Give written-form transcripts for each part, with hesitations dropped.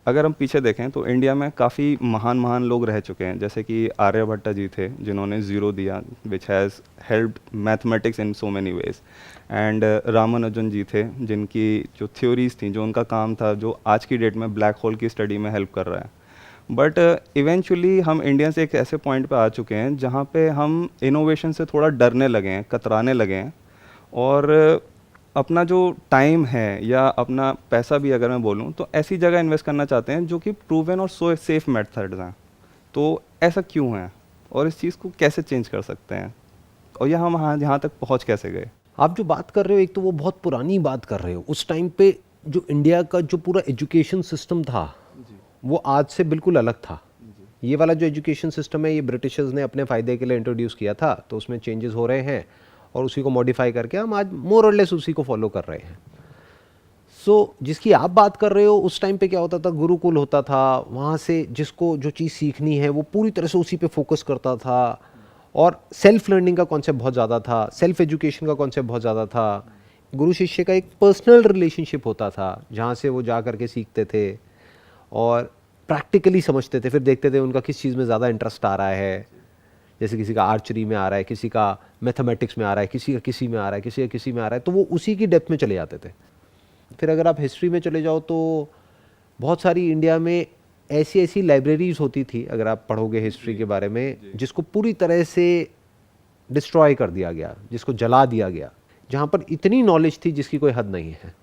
अगर हम पीछे देखें तो इंडिया में काफ़ी महान महान लोग रह चुके हैं, जैसे कि आर्यभट्ट जी थे जिन्होंने ज़ीरो दिया, which has helped mathematics in so many ways. And Ramanujan ji थे जिनकी जो थ्योरीज थी, जो उनका काम था, जो आज की डेट में ब्लैक होल की स्टडी में हेल्प कर रहा है। बट इवेंचुअली हम इंडियंस एक ऐसे पॉइंट पे आ चुके हैं जहाँ पे हम इनोवेशन से थोड़ा डरने लगे हैं, कतराने लगे हैं, और अपना जो टाइम है या अपना पैसा भी अगर मैं बोलूँ तो ऐसी जगह इन्वेस्ट करना चाहते हैं जो कि प्रूवन और सो सेफ मेथड्स हैं। तो ऐसा क्यों है और इस चीज़ को कैसे चेंज कर सकते हैं, और यह हम यहाँ तक पहुँच कैसे गए? आप जो बात कर रहे हो, एक तो वो बहुत पुरानी बात कर रहे हो। उस टाइम पे जो इंडिया का जो पूरा एजुकेशन सिस्टम था वो आज से बिल्कुल अलग था। ये वाला जो एजुकेशन सिस्टम है ये ब्रिटिशर्स ने अपने फ़ायदे के लिए इंट्रोड्यूस किया था, तो उसमें चेंजेस हो रहे हैं और उसी को मॉडिफाई करके हम आज मोर और लेस उसी को फॉलो कर रहे हैं। सो जिसकी आप बात कर रहे हो, उस टाइम पे क्या होता था, गुरुकुल होता था, वहाँ से जिसको जो चीज़ सीखनी है वो पूरी तरह से उसी पे फोकस करता था, और सेल्फ लर्निंग का कॉन्सेप्ट बहुत ज़्यादा था, सेल्फ एजुकेशन का कॉन्सेप्ट बहुत ज़्यादा था। गुरु शिष्य का एक पर्सनल रिलेशनशिप होता था जहाँ से वो जा करके सीखते थे और प्रैक्टिकली समझते थे, फिर देखते थे उनका किस चीज़ में ज़्यादा इंटरेस्ट आ रहा है। जैसे किसी का आर्चरी में आ रहा है, किसी का मैथमेटिक्स में आ रहा है, किसी का किसी में आ रहा है, किसी का किसी में आ रहा है, तो वो उसी की डेप्थ में चले जाते थे। फिर अगर आप हिस्ट्री में चले जाओ तो बहुत सारी इंडिया में ऐसी ऐसी लाइब्रेरीज होती थी, अगर आप पढ़ोगे हिस्ट्री के बारे में, जिसको पूरी तरह से डिस्ट्रॉय कर दिया गया, जिसको जला दिया गया, जहाँ पर इतनी नॉलेज थी जिसकी कोई हद नहीं है।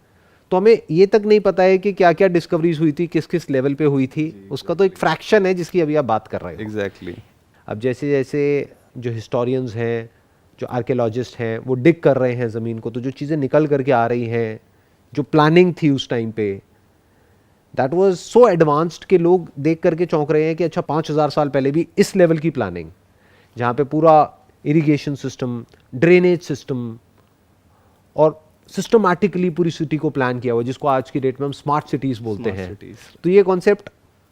तो हमें ये तक नहीं पता है कि क्या क्या डिस्कवरीज हुई थी, किस किस लेवल पे हुई थी, उसका तो एक फ्रैक्शन है जिसकी अभी आप बात कर रहे हो। एग्जैक्टली। अब जैसे जैसे जो हिस्टोरियंस हैं, जो आर्कियोलॉजिस्ट हैं, वो डिग कर रहे हैं ज़मीन को, तो जो चीज़ें निकल करके आ रही हैं, जो प्लानिंग थी उस टाइम पे, दैट वाज सो एडवांस्ड कि लोग देख करके चौंक रहे हैं कि अच्छा 5,000 साल पहले भी इस लेवल की प्लानिंग, जहाँ पे पूरा इरिगेशन सिस्टम, ड्रेनेज सिस्टम और सिस्टमैटिकली पूरी सिटी को प्लान किया हुआ, जिसको आज की डेट में हम स्मार्ट सिटीज़ बोलते हैं। तो ये कॉन्सेप्ट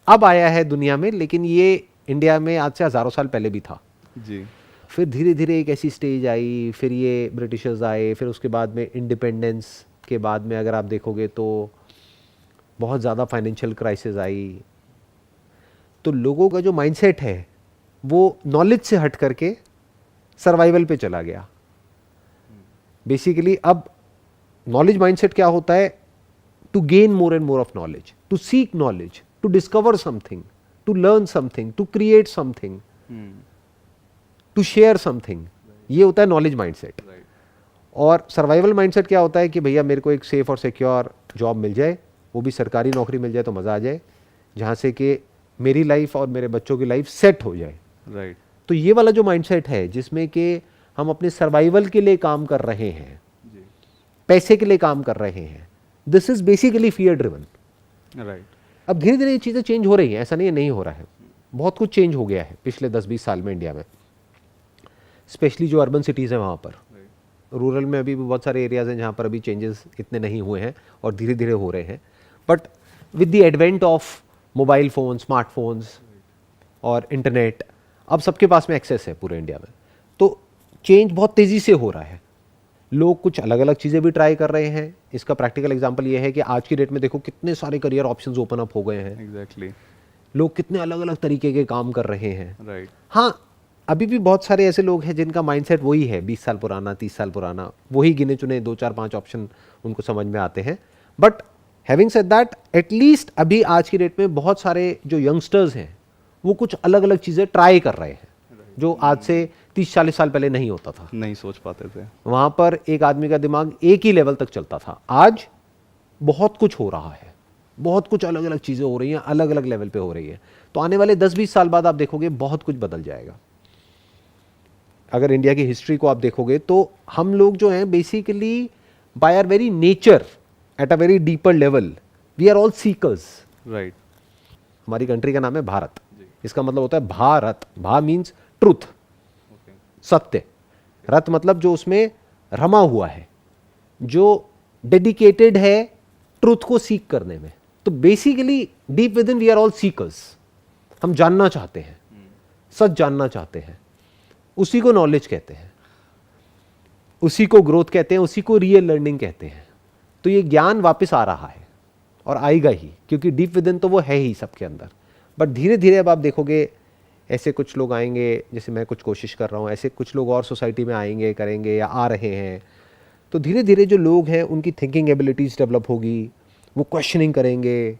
अब आया है दुनिया में, लेकिन ये इंडिया में आज से हज़ारों साल पहले भी था जी। फिर धीरे धीरे एक ऐसी स्टेज आई, फिर ये ब्रिटिशर्स आए, फिर उसके बाद में इंडिपेंडेंस के बाद में अगर आप देखोगे तो बहुत ज़्यादा फाइनेंशियल क्राइसिस आई। तो लोगों का जो माइंडसेट है वो नॉलेज से हट करके सर्वाइवल पे चला गया। बेसिकली अब नॉलेज माइंडसेट क्या होता है, to gain more and more of knowledge, to seek knowledge, to discover something, to learn something, to create something, to share something. ये होता है नॉलेज माइंडसेट। और सर्वाइवल माइंडसेट क्या होता है कि भैया मेरे को एक सेफ और सिक्योर जॉब मिल जाए, वो भी सरकारी नौकरी मिल जाए तो मज़ा आ जाए, जहाँ से कि मेरी लाइफ और मेरे बच्चों की लाइफ सेट हो जाए। राइट। तो ये वाला जो माइंडसेट है जिसमें कि हम अपने सर्वाइवल के लिए काम कर रहे हैं, पैसे के लिए काम कर रहे हैं, this is basically fear driven. Right. अब धीरे धीरे ये चीज़ें चेंज हो रही हैं, ऐसा नहीं है नहीं हो रहा है, बहुत कुछ चेंज हो गया है पिछले 10-20 साल में इंडिया में, स्पेशली जो अर्बन सिटीज़ हैं वहाँ पर। रूरल में अभी भी बहुत सारे एरियाज़ हैं जहाँ पर अभी चेंजेस इतने नहीं हुए हैं और धीरे धीरे हो रहे हैं। But with the advent of mobile phone, smartphones और इंटरनेट, अब सबके पास में एक्सेस है पूरे इंडिया में, तो चेंज बहुत तेज़ी से हो रहा है। लोग कुछ अलग अलग चीज़ें भी ट्राई कर रहे हैं। इसका प्रैक्टिकल एग्जांपल ये है कि आज की डेट में देखो कितने सारे करियर ऑप्शंस ओपन अप हो गए हैं। एग्जैक्टली। लोग कितने अलग अलग तरीके के काम कर रहे हैं। राइट। हाँ, अभी भी बहुत सारे ऐसे लोग हैं जिनका माइंडसेट वही है, 20 साल पुराना, 30 साल पुराना, वही गिने चुने 2-4-5 ऑप्शन उनको समझ में आते हैं। But having said that, at least अभी आज की डेट में बहुत सारे जो यंगस्टर्स हैं वो कुछ अलग अलग चीज़ें ट्राई कर रहे हैं, जो आज से 30-40 साल पहले नहीं होता था। नहीं सोच पाते थे। वहाँ पर एक आदमी का दिमाग एक ही लेवल तक चलता था, आज बहुत कुछ हो रहा है, बहुत कुछ अलग अलग चीज़ें हो रही हैं, अलग अलग लेवल पे हो रही है। तो आने वाले 10-20 साल बाद आप देखोगे बहुत कुछ बदल जाएगा। अगर इंडिया की हिस्ट्री को आप देखोगे तो हम लोग जो हैं basically by our very nature, at a very deeper level, we are all seekers. Right. हमारी कंट्री का नाम है भारत। इसका मतलब होता है भारत, भा मीन्स ट्रुथ, सत्य, रत मतलब जो उसमें रमा हुआ है, जो डेडिकेटेड है ट्रुथ को सीक करने में। तो basically deep within we are all seekers. हम जानना चाहते हैं, सच जानना चाहते हैं, उसी को नॉलेज कहते हैं, उसी को ग्रोथ कहते हैं, उसी को रियल लर्निंग कहते हैं। तो ये ज्ञान वापस आ रहा है और आएगा ही, क्योंकि डीप विद इन तो वो है ही सबके अंदर। बट धीरे धीरे अब आप देखोगे ऐसे कुछ लोग आएंगे, जैसे मैं कुछ कोशिश कर रहा हूँ, ऐसे कुछ लोग और सोसाइटी में आएंगे, करेंगे या आ रहे हैं। तो धीरे धीरे जो लोग हैं उनकी थिंकिंग एबिलिटीज़ डेवलप होगी, वो क्वेश्चनिंग करेंगे,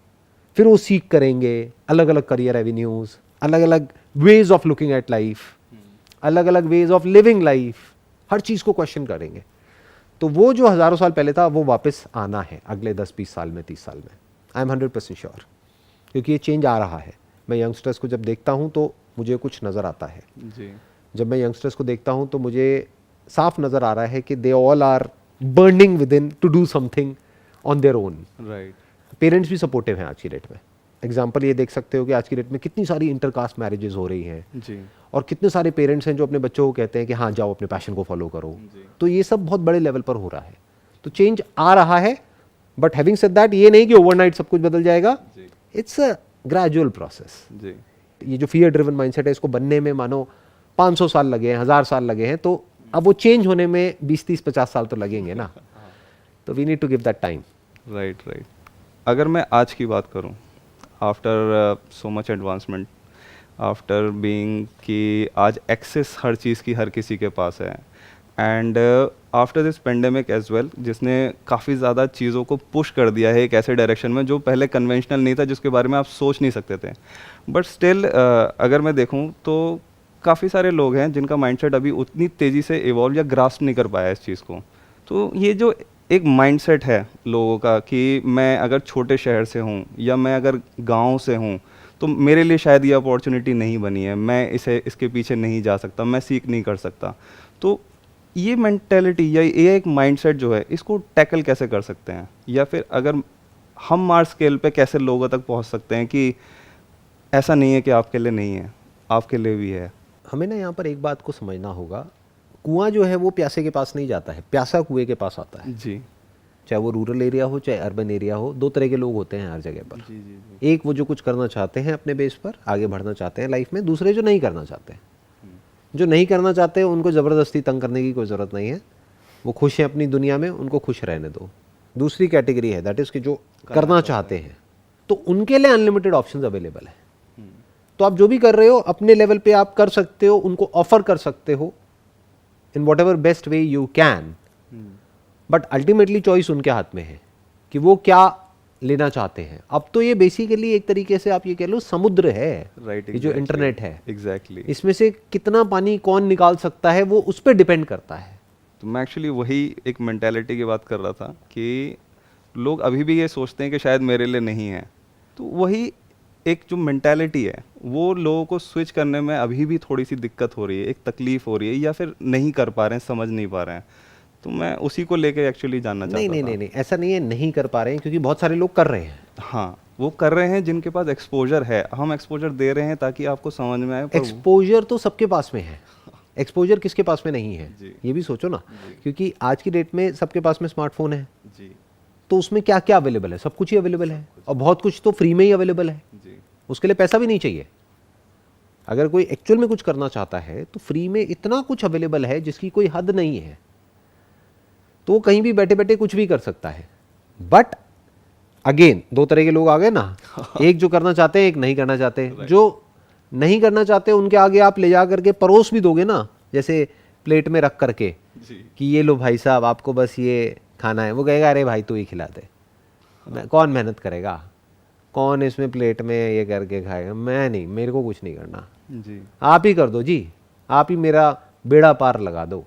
फिर वो सीख करेंगे अलग अलग करियर एवेन्यूज़, अलग अलग ways of looking at life, अलग अलग वेज ऑफ लिविंग लाइफ, हर चीज़ को क्वेश्चन करेंगे। तो वो जो हज़ारों साल पहले था वो वापस आना है अगले 10-20 साल में, 30 साल में। आई एम 100% श्योर, क्योंकि ये चेंज आ रहा है। मैं यंगस्टर्स को जब देखता हूँ तो मुझे कुछ नज़र आता है जी। जब मैं यंगस्टर्स को देखता हूँ तो मुझे साफ नज़र आ रहा है कि they all are burning within to do something on their own. Right. Parents भी सपोर्टिव हैं आज की डेट में। एग्जाम्पल ये देख सकते हो कि आज की डेट में कितनी सारी इंटरकास्ट मैरिजेस हो रही हैं, जी। और कितने सारे पेरेंट्स हैं जो अपने बच्चों को कहते हैं कि हाँ जाओ अपने पैशन को फॉलो करो। जी। तो ये सब बहुत बड़े लेवल पर हो रहा है, तो चेंज आ रहा है। बट हैविंग सेड दैट, ये नहीं कि ओवरनाइट सब कुछ बदल जाएगा। जी। It's a gradual process. जी। ये जो फियर ड्रिवन माइंडसेट है, इसको बनने में मानो 500 साल लगे हैं, 1000 साल लगे हैं, तो अब वो चेंज होने में 20-30-50 साल तो लगेंगे ना। तो we need to give that time. Right. Right. अगर मैं आज की बात करूं, after so much advancement, after being कि आज एक्सेस हर चीज़ की हर किसी के पास है, and after this pandemic as well, जिसने काफ़ी ज़्यादा चीज़ों को पुश कर दिया है एक ऐसे डायरेक्शन में जो पहले कन्वेंशनल नहीं था, जिसके बारे में आप सोच नहीं सकते थे। बट स्टिल अगर मैं देखूं तो काफ़ी सारे लोग हैं जिनका माइंडसेट अभी उतनी तेज़ी से इवॉल्व या ग्रास्प नहीं कर पाया इस चीज़ को। तो ये जो एक माइंडसेट है लोगों का कि मैं अगर छोटे शहर से हूँ या मैं अगर गांव से हूँ तो मेरे लिए शायद ये अपॉर्चुनिटी नहीं बनी है, मैं इसके पीछे नहीं जा सकता, मैं सीख नहीं कर सकता। तो ये मेंटेलिटी या ये एक माइंडसेट जो है, इसको टैकल कैसे कर सकते हैं, या फिर अगर हम मार्च स्केल पे कैसे लोगों तक पहुंच सकते हैं कि ऐसा नहीं है कि आपके लिए नहीं है, आपके लिए भी है। हमें ना यहाँ पर एक बात को समझना होगा, कुआं जो है वो प्यासे के पास नहीं जाता है, प्यासा कुएं के पास आता है। जी। चाहे वो रूरल एरिया हो चाहे अर्बन एरिया हो, दो तरह के लोग होते हैं हर जगह पर। जी। जी। जी। एक वो जो कुछ करना चाहते हैं अपने बेस पर, आगे बढ़ना चाहते हैं लाइफ में। दूसरे जो नहीं करना चाहते हैं। जो नहीं करना चाहते हैं उनको ज़बरदस्ती तंग करने की कोई ज़रूरत नहीं है, वो खुश हैं अपनी दुनिया में, उनको खुश रहने दो। दूसरी कैटेगरी है दैट इज़ कि जो करना चाहते हैं, तो उनके लिए अनलिमिटेड ऑप्शंस अवेलेबल है। तो आप जो भी कर रहे हो अपने लेवल पे आप कर सकते हो, उनको ऑफर कर सकते हो in what ever best way you can. But ultimately choice उनके हाथ में है कि वो क्या लेना चाहते हैं। अब तो ये बेसिकली एक तरीके से आप ये कह लो समुद्र है। राइट। ये जो इंटरनेट है, एग्जैक्टली, इसमें से कितना पानी कौन निकाल सकता है वो उस पर डिपेंड करता है। तो मैं एक्चुअली वही एक मेंटालिटी की बात कर रहा था कि लोग अभी भी ये सोचते हैं कि शायद मेरे लिए नहीं है। तो वही एक जो मेंटालिटी है वो लोगों को स्विच करने में अभी भी थोड़ी सी दिक्कत हो रही है, एक तकलीफ हो रही है, या फिर नहीं कर पा रहे हैं, समझ नहीं पा रहे हैं। तो मैं उसी को लेके एक्चुअली जानना चाहता था। नहीं, ऐसा नहीं है नहीं कर पा रहे हैं, क्योंकि बहुत सारे लोग कर रहे हैं। हाँ, वो कर रहे हैं जिनके पास एक्सपोजर है। हम एक्सपोजर दे रहे हैं ताकि आपको समझ में आए। पर एक्सपोजर तो सबके पास में है, एक्सपोजर किसके पास में नहीं है जी। ये भी सोचो ना। क्योंकि आज की डेट में सबके पास में स्मार्टफोन है, जी। तो उसमें क्या क्या अवेलेबल है? सब कुछ ही अवेलेबल है, और बहुत कुछ तो फ्री में ही अवेलेबल है। जी। उसके लिए पैसा भी नहीं चाहिए। अगर कोई एक्चुअल में कुछ करना चाहता है तो फ्री में इतना कुछ अवेलेबल है जिसकी कोई हद नहीं है। तो वो कहीं भी बैठे बैठे कुछ भी कर सकता है। बट अगेन दो तरह के लोग आ गए ना, एक जो करना चाहते हैं, एक नहीं करना चाहते। जो नहीं करना चाहते उनके आगे आप ले जा करके परोस भी दोगे ना, जैसे प्लेट में रख करके जी। कि ये लो भाई साहब आपको बस ये खाना है, वो कहेगा अरे भाई तू ही खिला दे। कौन मेहनत करेगा, कौन इसमें प्लेट में ये करके खाएगा? मैं नहीं, मेरे को कुछ नहीं करना, जी। आप ही कर दो जी, आप ही मेरा बेड़ा पार लगा दो।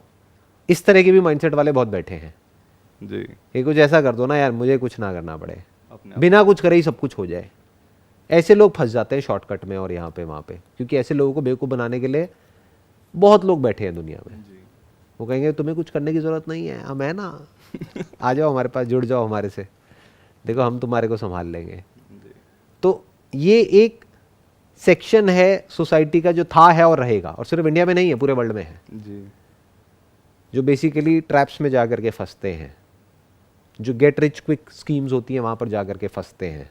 इस तरह के भी माइंडसेट वाले बहुत बैठे हैं जी। कि कुछ ऐसा कर दो ना यार, मुझे कुछ ना करना पड़े, अपने बिना कुछ करे ही सब कुछ हो जाए। ऐसे लोग फंस जाते हैं शॉर्टकट में और यहाँ पे वहाँ पे, क्योंकि ऐसे लोगों को बेवकूफ़ बनाने के लिए बहुत लोग बैठे हैं दुनिया में। जी। वो कहेंगे तुम्हें कुछ करने की ज़रूरत नहीं है, हम है ना, आ जाओ हमारे पास, जुड़ जाओ हमारे से, देखो हम तुम्हारे को संभाल लेंगे। जी। तो ये एक सेक्शन है सोसाइटी का जो था, है और रहेगा, और सिर्फ इंडिया में नहीं है, पूरे वर्ल्ड में है, जी। जो बेसिकली ट्रैप्स में जा करके फंसते हैं, जो गेट रिच क्विक स्कीम्स होती हैं वहाँ पर जा करके फंसते हैं।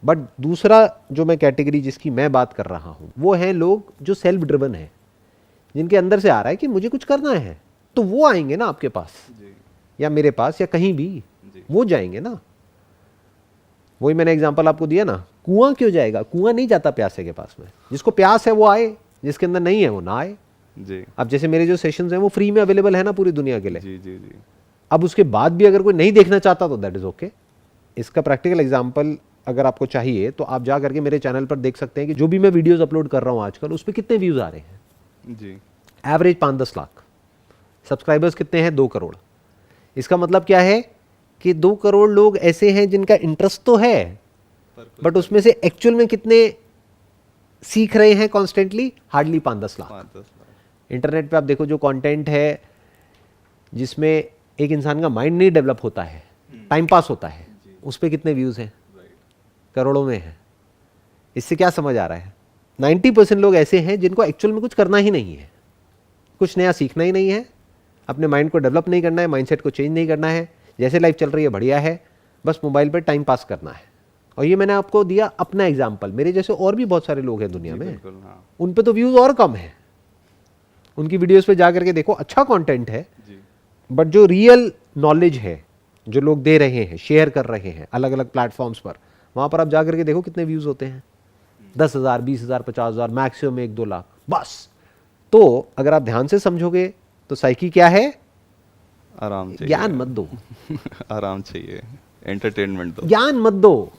बट दूसरा जो मैं कैटेगरी जिसकी मैं बात कर रहा हूँ, वो हैं लोग जो सेल्फ ड्रिवन है, जिनके अंदर से आ रहा है कि मुझे कुछ करना है, तो वो आएंगे ना आपके पास जी। या मेरे पास या कहीं भी, जी। वो जाएंगे ना। वही मैंने एग्जांपल आपको दिया ना, कुआं क्यों जाएगा? कुआं नहीं जाता प्यासे के पास में, जिसको प्यास है वो आए, जिसके अंदर नहीं है वो ना आए। जी अब जैसे मेरे जो सेशंस हैं वो फ्री में अवेलेबल है ना पूरी दुनिया के लिए। जी जी जी अब उसके बाद भी अगर कोई नहीं देखना चाहता तो दैट इज ओके। इसका प्रैक्टिकल एग्जांपल अगर आपको चाहिए तो आप जा करके मेरे चैनल पर देख सकते हैं कि जो भी मैं वीडियोस अपलोड कर रहा हूं आजकल उस पर कितने व्यूज आ रहे हैं। जी एवरेज 5-10 लाख। सब्सक्राइबर्स कितने हैं? 2 करोड़। इसका मतलब क्या है कि 2 करोड़ लोग ऐसे हैं जिनका इंटरेस्ट तो है, बट उसमें से एक्चुअल में कितने सीख रहे हैं constantly? Hardly 5-10 lakh. 5-10 lakh. Internet पे आप देखो जो कंटेंट है जिसमें एक इंसान का माइंड नहीं डेवलप होता है, टाइम पास होता है, उस पर कितने व्यूज हैं? करोड़ों में है। इससे क्या समझ आ रहा है? 90% लोग ऐसे हैं जिनको एक्चुअल में कुछ करना ही नहीं है, कुछ नया सीखना ही नहीं है, अपने माइंड को डेवलप नहीं करना है, माइंडसेट को चेंज नहीं करना है, जैसे लाइफ चल रही है बढ़िया है, बस मोबाइल पर टाइम पास करना है। और ये मैंने आपको दिया अपना एग्जाम्पल। मेरे जैसे और भी बहुत सारे लोग हैं दुनिया में, बिल्कुल हाँ उन पे तो व्यूज और कम है। उनकी वीडियोस पे जा करके देखो, अच्छा कंटेंट है, जी बट जो रियल नॉलेज है जो लोग दे रहे हैं, शेयर कर रहे हैं अलग अलग प्लेटफॉर्म्स पर, वहां पर आप जा करके देखो कितने व्यूज होते हैं। 10,000, 20,000, 50,000, मैक्सिमम 1-2 लाख बस। तो अगर आप ध्यान से समझोगे तो साइकी क्या है? आराम चाहिए। ज्ञान मत दो, आराम चाहिए, एंटरटेनमेंट दो। ज्ञान मत दो,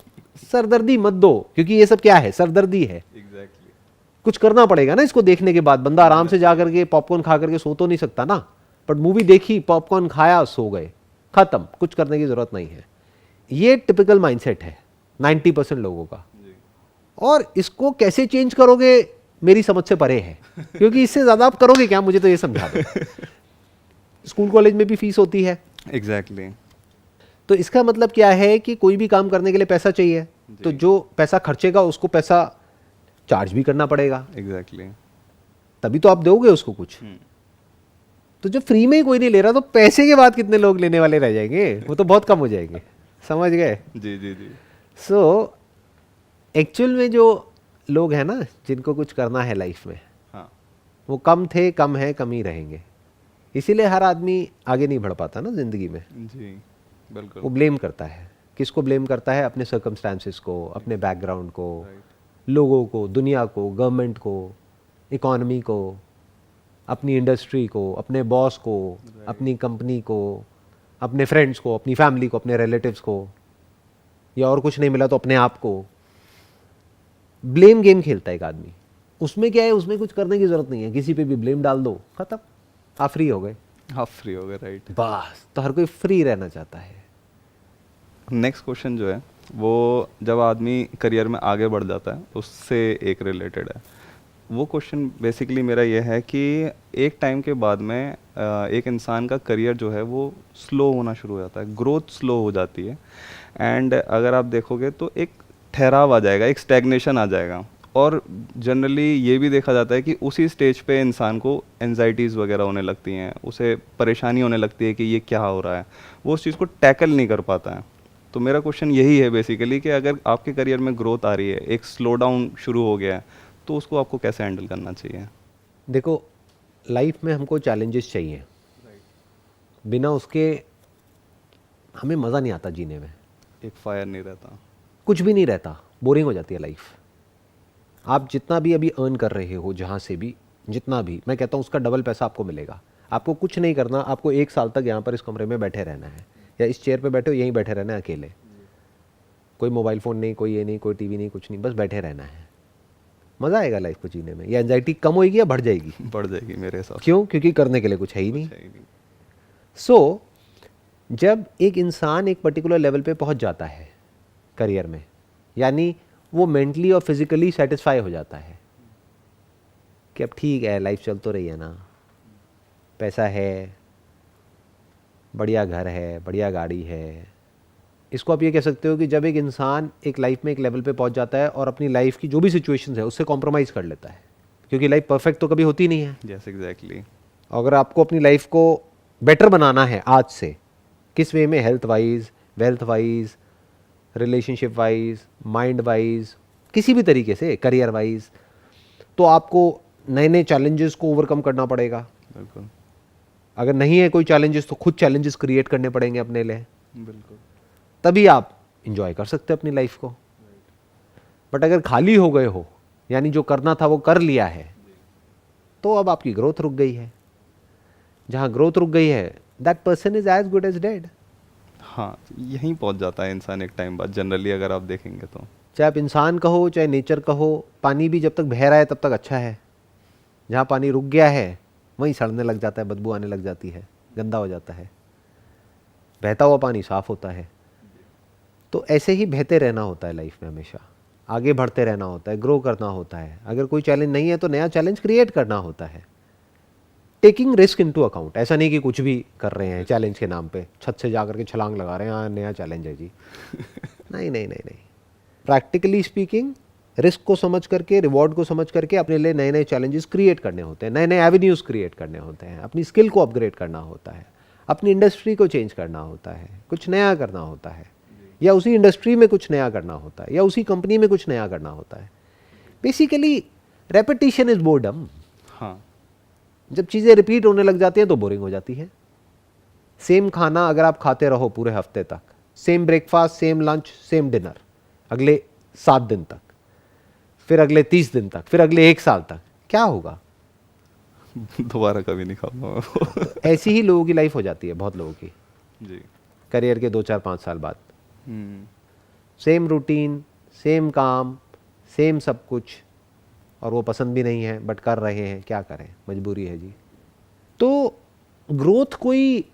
सरदर्दी मत दो, क्योंकि ये सब क्या है? सरदर्दी है। एग्जैक्टली। कुछ करना पड़ेगा ना इसको देखने के बाद। बंदा आराम से जा करके पॉपकॉर्न खा करके सो तो नहीं सकता ना, बट मूवी देखी, पॉपकॉर्न खाया, सो गए, खत्म, कुछ करने की जरूरत नहीं है। ये टिपिकल माइंडसेट है 90% लोगों का। और इसको कैसे चेंज करोगे मेरी समझ से परे है, क्योंकि इससे ज्यादा आप करोगे क्या, मुझे तो ये समझा दो। स्कूल कॉलेज में भी फीस होती है, एग्जैक्टली। तो इसका मतलब क्या है कि कोई भी काम करने के लिए पैसा चाहिए, तो जो पैसा खर्चेगा उसको पैसा चार्ज भी करना पड़ेगा, एग्जैक्टली। तभी तो आप दोगे उसको कुछ। तो जब फ्री में ही कोई नहीं ले रहा तो पैसे के बाद कितने लोग लेने वाले रह जाएंगे? वो तो बहुत कम हो जाएंगे। समझ गए? जी जी जी सो एक्चुअल में जो लोग हैं ना जिनको कुछ करना है लाइफ में, हाँ वो कम थे, कम है, कम ही रहेंगे। इसीलिए हर आदमी आगे नहीं बढ़ पाता ना जिंदगी में। जी बिल्कुल। वो ब्लेम करता है। किसको ब्लेम करता है? अपने सर्कमस्टांसेस को, अपने बैकग्राउंड को, लोगों को, दुनिया को, गवर्नमेंट को, इकोनॉमी को, अपनी इंडस्ट्री को, अपने बॉस को, अपनी कंपनी को, अपने फ्रेंड्स को, अपनी फैमिली को, अपने रिलेटिव्स को, या और कुछ नहीं मिला तो अपने आप को। ब्लेम गेम खेलता है एक आदमी। उसमें क्या है? उसमें कुछ करने की जरूरत नहीं है, किसी पे भी ब्लेम डाल दो, खत्म, आप फ्री हो गए। आप फ्री हो गए, राइट। बस, तो हर कोई फ्री रहना चाहता है। नेक्स्ट क्वेश्चन जो है वो जब आदमी करियर में आगे बढ़ जाता है उससे एक रिलेटेड है। वो क्वेश्चन बेसिकली मेरा ये है कि एक टाइम के बाद में एक इंसान का करियर जो है वो स्लो होना शुरू हो जाता है, ग्रोथ स्लो हो जाती है, एंड अगर आप देखोगे तो एक ठहराव आ जाएगा, एक स्टैग्नेशन आ जाएगा। और जनरली ये भी देखा जाता है कि उसी स्टेज पे इंसान को एंजाइटीज़ वगैरह होने लगती हैं, उसे परेशानी होने लगती है कि ये क्या हो रहा है, वो उस चीज़ को टैकल नहीं कर पाता है। तो मेरा क्वेश्चन यही है बेसिकली कि अगर आपके करियर में ग्रोथ आ रही है, एक स्लो डाउन शुरू हो गया है, तो उसको आपको कैसे हैंडल करना चाहिए? देखो, लाइफ में हमको चैलेंजेस चाहिए, बिना उसके हमें मज़ा नहीं आता जीने में। एक फायर नहीं रहता। कुछ भी नहीं रहता, बोरिंग हो जाती है लाइफ। आप जितना भी अभी अर्न कर रहे हो, जहाँ से भी जितना भी, मैं कहता हूँ उसका डबल पैसा आपको मिलेगा। आपको कुछ नहीं करना, आपको 1 साल तक यहाँ पर इस कमरे में बैठे रहना है, या इस चेयर पे बैठे हो यहीं बैठे रहना है अकेले। कोई मोबाइल फ़ोन नहीं, कोई ये नहीं, कोई टीवी नहीं, कुछ नहीं, बस बैठे रहना है। मज़ा आएगा लाइफ को जीने में। या एंजाइटी कम होएगी या बढ़ जाएगी? बढ़ जाएगी मेरे हिसाब से। क्यों? क्योंकि करने के लिए कुछ है ही नहीं। है ही नहीं। सो जब एक इंसान एक पर्टिकुलर लेवल पे पहुंच जाता है करियर में, यानी वो मेंटली और फिजिकली सेटिस्फाई हो जाता है कि अब ठीक है, लाइफ चल तो रही है ना, पैसा है, बढ़िया घर है, बढ़िया गाड़ी है। इसको आप ये कह सकते हो कि जब एक इंसान एक लाइफ में एक लेवल पे पहुंच जाता है और अपनी लाइफ की जो भी सिचुएशंस है उससे कॉम्प्रोमाइज़ कर लेता है, क्योंकि लाइफ परफेक्ट तो कभी होती नहीं है। Yes exactly. अगर आपको अपनी लाइफ को बेटर बनाना है आज से, किस वे में? Health wise, wealth wise, relationship wise, mind wise, किसी भी तरीके से, करियर वाइज, तो आपको नए नए चैलेंजेस को ओवरकम करना पड़ेगा। बिल्कुल अगर नहीं है कोई चैलेंजेस तो खुद चैलेंजेस क्रिएट करने पड़ेंगे अपने लिए, बिल्कुल। तभी आप इंजॉय कर सकते हैं अपनी लाइफ को। बट अगर खाली हो गए हो, यानी जो करना था वो कर लिया है, तो अब आपकी ग्रोथ रुक गई है। जहाँ ग्रोथ रुक गई है, that person is as good as dead. हाँ, यहीं पहुंच जाता है इंसान एक टाइम बाद, जनरली अगर आप देखेंगे तो। चाहे आप इंसान कहो चाहे नेचर कहो, पानी भी जब तक बह रहा है तब तक अच्छा है। जहाँ पानी रुक गया है वहीं सड़ने लग जाता है, बदबू आने लग जाती है, गंदा हो जाता है। बहता हुआ पानी साफ होता है। तो ऐसे ही बहते रहना होता है लाइफ में, हमेशा आगे बढ़ते रहना होता है, ग्रो करना होता है। अगर कोई चैलेंज नहीं है तो नया चैलेंज क्रिएट करना होता है, टेकिंग रिस्क इनटू अकाउंट। ऐसा नहीं कि कुछ भी कर रहे हैं चैलेंज के नाम पे, छत से जाकर के छलांग लगा रहे हैं, हाँ नया चैलेंज है जी। नहीं नहीं नहीं नहीं, प्रैक्टिकली स्पीकिंग रिस्क को समझ करके, रिवॉर्ड को समझ करके अपने लिए नए नए चैलेंजेस क्रिएट करने होते हैं, नए नए एवेन्यूज़ क्रिएट करने होते हैं, अपनी स्किल को अपग्रेड करना होता है, अपनी इंडस्ट्री को चेंज करना होता है, कुछ नया करना होता है, या उसी इंडस्ट्री में कुछ नया करना होता है, या उसी कंपनी में कुछ नया करना होता है। Basically repetition is boredom. हाँ, जब चीज़ें रिपीट होने लग जाती हैं तो बोरिंग हो जाती है। सेम खाना अगर आप खाते रहो पूरे हफ्ते तक, same breakfast, same lunch, same dinner, अगले 7 दिन तक, फिर अगले 30 दिन तक, फिर अगले 1 साल तक, क्या होगा? दोबारा कभी नहीं खाऊंगा मैं वो। तो ऐसी ही लोगों की लाइफ हो जाती है, बहुत लोगों की, जी। करियर के 2, 4, 5 साल बाद। हम्म, सेम रूटीन, सेम काम, सेम सब कुछ, और वो पसंद भी नहीं है बट कर रहे हैं, क्या करें, मजबूरी है जी। तो ग्रोथ कोई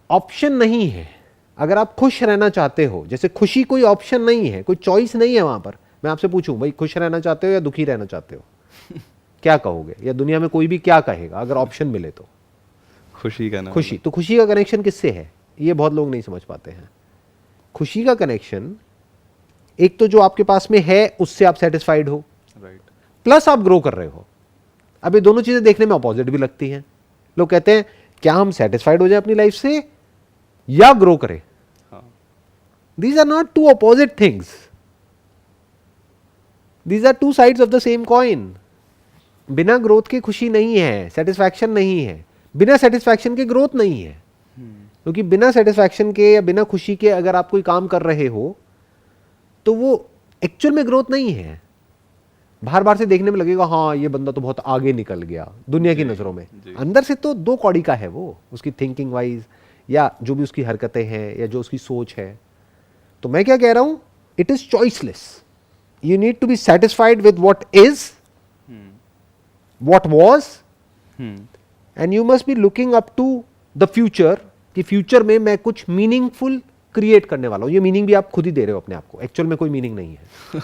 ऑप्शन नहीं है। अगर आप खुश रहना चाहते हो, जैसे खुशी कोई ऑप्शन नहीं है, कोई चॉइस नहीं है वहाँ पर। मैं आपसे पूछूं भाई, खुश रहना चाहते हो या दुखी रहना चाहते हो, क्या कहोगे? या दुनिया में कोई भी क्या कहेगा अगर ऑप्शन मिले तो? खुशी का नाम। खुशी। तो खुशी का कनेक्शन किससे है, ये बहुत लोग नहीं समझ पाते हैं। खुशी का कनेक्शन एक तो जो आपके पास में है उससे आप सेटिस्फाइड हो, राइट। प्लस आप ग्रो कर रहे हो। अब ये दोनों चीजें देखने में अपोजिट भी लगती हैं। लोग कहते हैं क्या हम सेटिस्फाइड हो जाए अपनी लाइफ से या ग्रो करें? हाँ, these are not two opposite things, these are two sides of the same coin. बिना ग्रोथ के खुशी नहीं है, सेटिस्फैक्शन नहीं है। बिना सेटिस्फैक्शन के ग्रोथ नहीं है। क्योंकि बिना सेटिस्फैक्शन के या बिना खुशी के अगर आप कोई काम कर रहे हो तो वो एक्चुअल में ग्रोथ नहीं है। बाहर बाहर से देखने में लगेगा हाँ ये बंदा तो बहुत आगे निकल गया दुनिया की नज़रों में, अंदर से तो 2 कौड़ी का है वो, उसकी थिंकिंग वाइज या जो भी उसकी हरकतें हैं या जो उसकी सोच है। तो मैं क्या कह रहा हूं, it is choiceless. You need to be satisfied with what is, what was, and you must be looking up to the future, कि फ्यूचर में मैं कुछ मीनिंगफुल क्रिएट करने वाला हूं। ये मीनिंग भी आप खुद ही दे रहे हो अपने आप को, एक्चुअल में कोई मीनिंग नहीं है।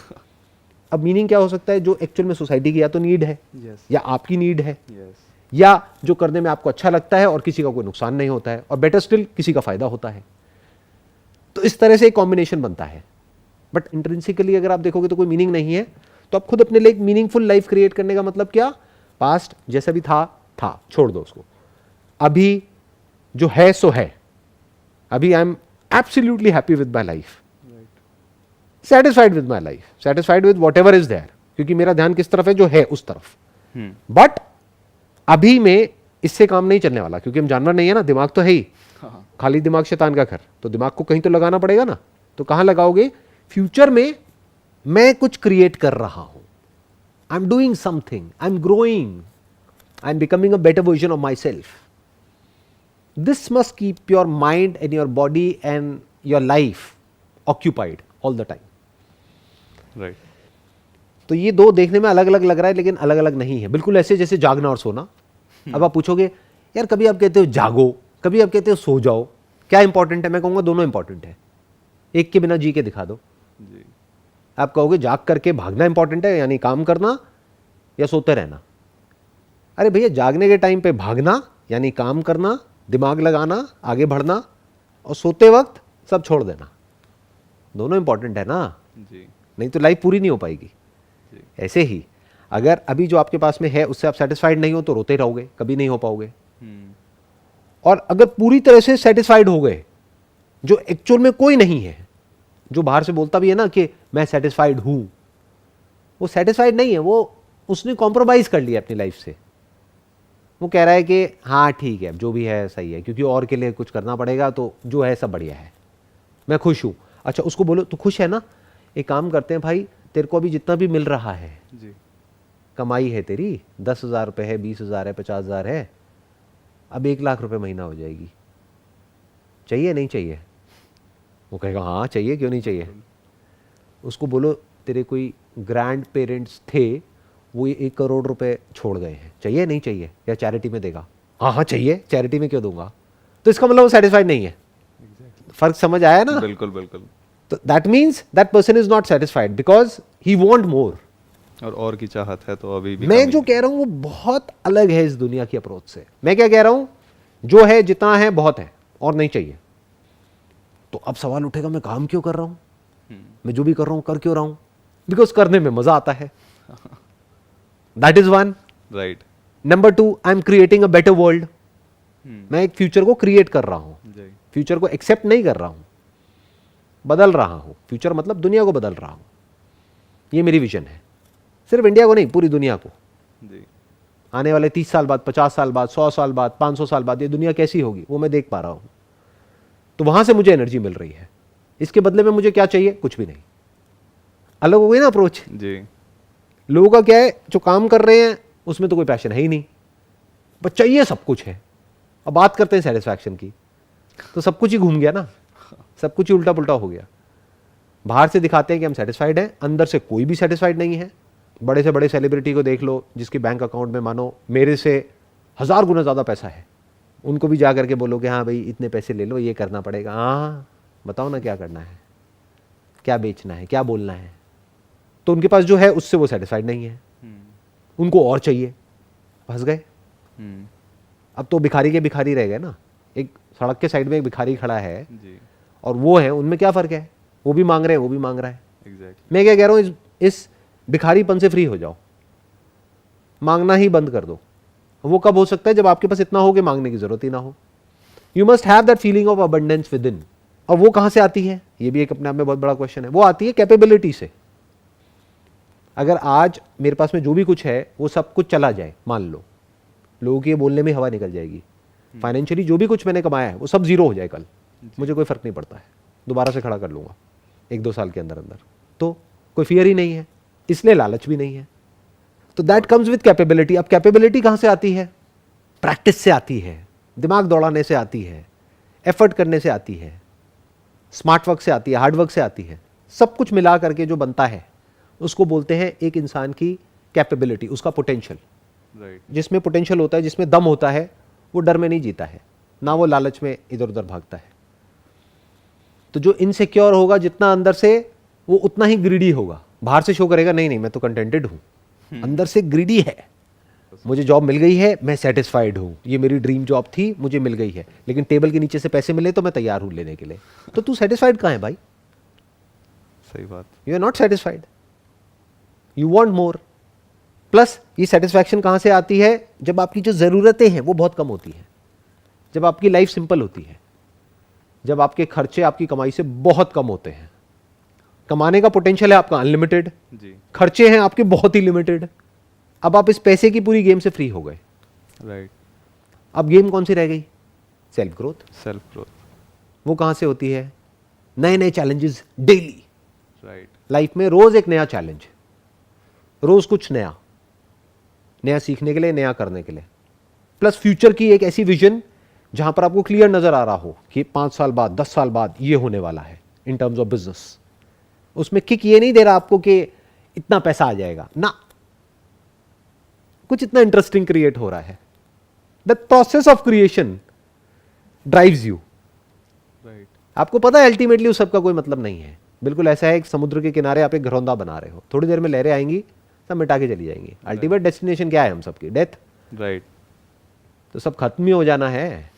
अब मीनिंग क्या हो सकता है? जो एक्चुअल में सोसाइटी की या तो नीड है, या आपकी नीड है, या जो करने में आपको अच्छा लगता है और किसी का कोई नुकसान नहीं होता है, और बेटर स्टिल किसी का फायदा होता है। तो इस तरह से एक कॉम्बिनेशन बनता है। बट इंट्रिंसिकली अगर आप देखोगे तो कोई मीनिंग नहीं है। तो आप खुद अपने लिए एक मीनिंगफुल लाइफ क्रिएट करने का मतलब क्या? पास्ट जैसा भी था, छोड़ दो उसको। अभी जो है सो है। अभी I am absolutely happy with my life, satisfied with my life, satisfied with whatever is there, क्योंकि मेरा ध्यान किस तरफ है? जो है उस तरफ। बट अभी में इससे काम नहीं चलने वाला, क्योंकि हम जानवर नहीं है ना, दिमाग तो है ही। खाली दिमाग शैतान का घर, तो दिमाग को कहीं तो लगाना पड़ेगा ना। तो कहां लगाओगे? फ्यूचर में मैं कुछ क्रिएट कर रहा हूं, I am doing something, I am growing, I am becoming a better version of my self. This must keep your mind and your body and your life occupied all the time. Right. तो ये 2 देखने में अलग अलग लग रहा है, लेकिन अलग अलग नहीं है। बिल्कुल ऐसे जैसे जागना और सोना। अब आप पूछोगे यार कभी आप कहते हो जागो, कभी आप कहते हो सो जाओ, क्या इंपॉर्टेंट है? मैं कहूँगा दोनों इंपॉर्टेंट है। एक के बिना जी के दिखा दो। जी। आप कहोगे जाग करके भागना इंपॉर्टेंट है, यानी काम करना, या सोते रहना? अरे भैया, जागने के टाइम पे भागना यानी काम करना, दिमाग लगाना, आगे बढ़ना, और सोते वक्त सब छोड़ देना। दोनों इंपॉर्टेंट है ना, जी। नहीं तो लाइफ पूरी नहीं हो पाएगी। ऐसे ही अगर अभी जो आपके पास में है उससे आप सेटिस्फाइड नहीं हो तो रोते रहोगे, कभी नहीं हो पाओगे। और अगर पूरी तरह से सेटिस्फाइड हो गए, जो एक्चुअल में कोई नहीं है, जो बाहर से बोलता भी है ना कि मैं सेटिस्फाइड हूं, वो सेटिस्फाइड नहीं है, वो उसने कॉम्प्रोमाइज कर लिया अपनी लाइफ से। वो कह रहा है कि हाँ ठीक है, जो भी है सही है, क्योंकि और के लिए कुछ करना पड़ेगा, तो जो है सब बढ़िया है, मैं खुश हूँ। अच्छा उसको बोलो तू खुश है ना, एक काम करते हैं भाई, तेरे को अभी जितना भी मिल रहा है जी कमाई है तेरी, 10,000 रुपये है, 20,000 है, 50,000 है, अब 1,00,000 रुपये महीना हो जाएगी, चाहिए नहीं चाहिए? वो कहेगा हाँ चाहिए, क्यों नहीं चाहिए? उसको बोलो तेरे कोई ग्रैंड पेरेंट्स थे, वो 1 करोड़ रुपए छोड़ गए हैं, चाहिए नहीं चाहिए? या चैरिटी में देगा? हाँ हाँ चाहिए, चैरिटी में क्यों दूंगा? तो इसका मतलब वो सेटिस्फाइड नहीं है। फर्क समझ आया ना? बिल्कुल बिल्कुल। तो that means that person is not satisfied because he want more. और की चाहत है तो अभी भी मैं कमी जो है। कह रहा हूं वो बहुत अलग है इस दुनिया की अप्रोच से। मैं क्या कह रहा हूं, जो है जितना है बहुत है और नहीं चाहिए। तो अब सवाल उठेगा मैं काम क्यों कर रहा हूं, मैं जो भी कर रहा हूं कर क्यों रहा हूं? बिकॉज करने में मजा आता है। That is one. Right. Number two, I am creating a better world. मैं एक फ्यूचर को क्रिएट कर रहा हूं, जी फ्यूचर को एक्सेप्ट नहीं कर रहा हूं, बदल रहा हूं। फ्यूचर मतलब दुनिया को बदल रहा हूं। ये मेरी विजन है, सिर्फ इंडिया को नहीं, पूरी दुनिया को। जी आने वाले 30 साल बाद, 50 साल बाद, 100 साल बाद, 500 साल बाद ये दुनिया कैसी होगी वो मैं देख पा रहा हूं। तो वहां से मुझे एनर्जी मिल रही है। इसके बदले में मुझे क्या चाहिए? कुछ भी नहीं। अलग हो गई ना अप्रोच। जी लोगों का क्या है, जो काम कर रहे हैं उसमें तो कोई पैशन है ही नहीं, बस चाहिए सब कुछ है। अब बात करते हैं सेटिस्फैक्शन की, तो सब कुछ ही घूम गया ना, सब कुछ ही उल्टा पुल्टा हो गया। बाहर से दिखाते हैं कि हम सेटिस्फाइड हैं, अंदर से कोई भी सेटिस्फाइड नहीं है। बड़े से बड़े सेलिब्रिटी को देख लो जिसके बैंक अकाउंट में मानो मेरे से 1000 गुना ज़्यादा पैसा है, उनको भी जा करके बोलो कि हाँ भाई इतने पैसे ले लो, ये करना पड़ेगा। हाँ बताओ ना क्या करना है, क्या बेचना है, क्या बोलना है। तो उनके पास जो है उससे वो सेटिस्फाइड नहीं है, उनको और चाहिए, फंस गए। अब तो भिखारी के भिखारी रह गए ना। एक सड़क के साइड में एक भिखारी खड़ा है जी और वो है, उनमें क्या फ़र्क है? वो भी मांग रहे हैं, वो भी मांग रहा है। एग्जैक्टली। मैं क्या कह रहा हूँ, इस भिखारीपन से फ्री हो जाओ, मांगना ही बंद कर दो। वो कब हो सकता है? जब आपके पास इतना हो कि मांगने की जरूरत ही ना हो। You must have that feeling of abundance with in. और वो कहां से आती है? ये भी एक अपने आप में बहुत बड़ा क्वेश्चन है। वो आती है कैपेबिलिटी से। अगर आज मेरे पास में जो भी कुछ है वो सब कुछ चला जाए, मान लो, लोगों के बोलने में हवा निकल जाएगी, फाइनेंशियली जो भी कुछ मैंने कमाया है वो सब जीरो हो जाए कल, मुझे कोई फर्क नहीं पड़ता है, दोबारा से खड़ा कर लूंगा 1-2 साल के अंदर अंदर। तो कोई फियर ही नहीं है, इसलिए लालच भी नहीं है। तो दैट कम्स विद कैपेबिलिटी। अब कैपेबिलिटी कहां से आती है? प्रैक्टिस से आती है, दिमाग दौड़ाने से आती है, एफर्ट करने से आती है, स्मार्ट वर्क से आती है, हार्ड वर्क से आती है। सब कुछ मिला करके जो बनता है उसको बोलते हैं एक इंसान की कैपेबिलिटी, उसका पोटेंशियल। राइट। जिसमें पोटेंशियल होता है, जिसमें दम होता है, वो डर में नहीं जीता है, ना वो लालच में इधर उधर भागता है। तो जो इनसिक्योर होगा जितना अंदर से, वो उतना ही ग्रीडी होगा। बाहर से शो करेगा नहीं नहीं मैं तो कंटेंटेड हूं, अंदर से ग्रीडी है। मुझे जॉब मिल गई है, मैं सेटिस्फाइड हूं, ये मेरी ड्रीम जॉब थी, मुझे मिल गई है, लेकिन टेबल के नीचे से पैसे मिले तो मैं तैयार हूं लेने के लिए। तो तू सेटिस्फाइड कहां है भाई? सही बात। You are not satisfied, you want more. Plus ये सेटिस्फैक्शन कहां से आती है? जब आपकी जो जरूरतें हैं वो बहुत कम होती हैं, जब आपकी लाइफ सिंपल होती है, जब आपके खर्चे आपकी कमाई से बहुत कम होते हैं। कमाने का पोटेंशियल है आपका अनलिमिटेड, जी खर्चे हैं आपके बहुत ही लिमिटेड। अब आप इस पैसे की पूरी गेम से फ्री हो गए। राइट। अब गेम कौन सी रह गई? Self growth. Self growth. वो कहां से होती है? नए नए चैलेंजेस डेली। राइट। लाइफ में रोज एक नया चैलेंज, रोज कुछ नया, नया सीखने के लिए, नया करने के लिए। प्लस फ्यूचर की एक ऐसी विजन जहां पर आपको क्लियर नजर आ रहा हो कि 5 साल बाद, 10 साल बाद ये होने वाला है इन टर्म्स ऑफ बिजनेस। उसमें किक ये नहीं दे रहा आपको कि इतना पैसा आ जाएगा ना, कुछ इतना इंटरेस्टिंग क्रिएट हो रहा है। The process of creation drives you. Right. आपको पता है अल्टीमेटली उस सबका कोई मतलब नहीं है। बिल्कुल ऐसा है, एक समुद्र के किनारे आप एक घरौंदा बना रहे हो, थोड़ी देर में लहरें आएंगी, सब मिटा के चली जाएंगी। अल्टीमेट डेस्टिनेशन क्या है हम सबकी? डेथ। राइट। तो सब खत्म ही हो जाना है,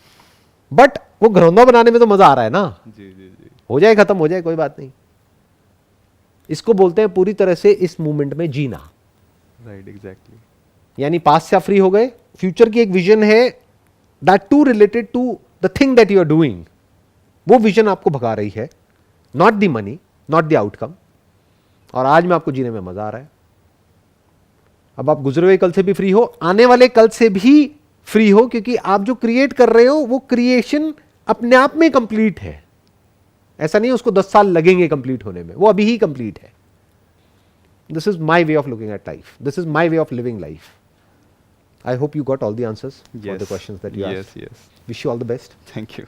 बट वो घरौंदा बनाने में तो मजा आ रहा है ना। जी जी जी। हो जाए, खत्म हो जाए, कोई बात नहीं। इसको बोलते हैं पूरी तरह से इस मूवमेंट में जीना। राइट। एग्जैक्टली। यानी पास्ट से आप फ्री हो गए, फ्यूचर की एक विजन है that to related to the thing that you are doing. वो विजन आपको भगा रही है, not the money, not the outcome. और आज में आपको जीने में मजा आ रहा है। अब आप गुजरे हुए कल से भी फ्री हो, आने वाले कल से भी फ्री हो, क्योंकि आप जो क्रिएट कर रहे हो वो क्रिएशन अपने आप में कंप्लीट है। ऐसा नहीं है उसको 10 साल लगेंगे कंप्लीट होने में, वो अभी ही कंप्लीट है. This is my way of looking at life, this is my way of living life. I hope you got all the answers for the Yes. questions that you Yes, asked. yes. Wish you all the best. Thank you.